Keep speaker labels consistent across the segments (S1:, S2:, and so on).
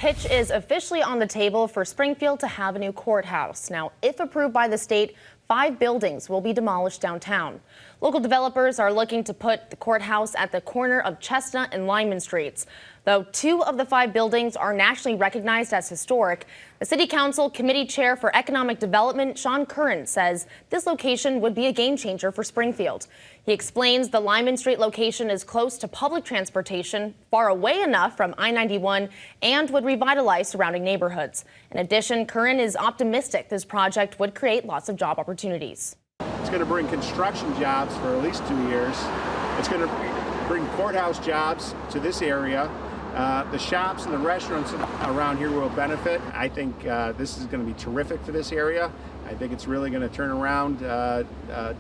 S1: Pitch is officially on the table for Springfield to have a new courthouse. Now, if approved by the state, 5 buildings will be demolished downtown. Local developers are looking to put the courthouse at the corner of Chestnut and Lyman Streets. Though 2 of the 5 buildings are nationally recognized as historic, the City Council Committee Chair for Economic Development, Sean Curran, says this location would be a game changer for Springfield. He explains the Lyman Street location is close to public transportation, far away enough from I-91, and would revitalize surrounding neighborhoods. In addition, Curran is optimistic this project would create lots of job opportunities.
S2: It's going to bring construction jobs for at least 2 years. It's going to bring courthouse jobs to this area. The shops and the restaurants around here will benefit. I think this is going to be terrific for this area. I think it's really going to turn around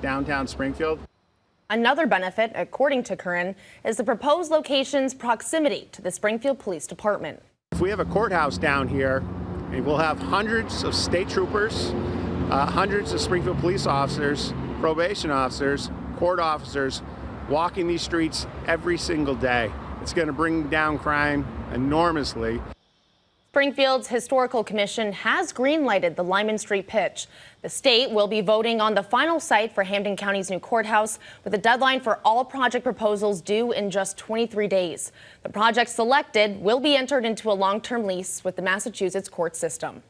S2: downtown Springfield.
S1: Another benefit, according to Curran, is the proposed location's proximity to the Springfield Police Department.
S2: If we have a courthouse down here, we'll have hundreds of state troopers, hundreds of Springfield police officers, probation officers, court officers walking these streets every single day. It's going to bring down crime enormously.
S1: Springfield's Historical Commission has green-lighted the Lyman Street pitch. The state will be voting on the final site for Hampden County's new courthouse, with a deadline for all project proposals due in just 23 days. The project selected will be entered into a long-term lease with the Massachusetts court system.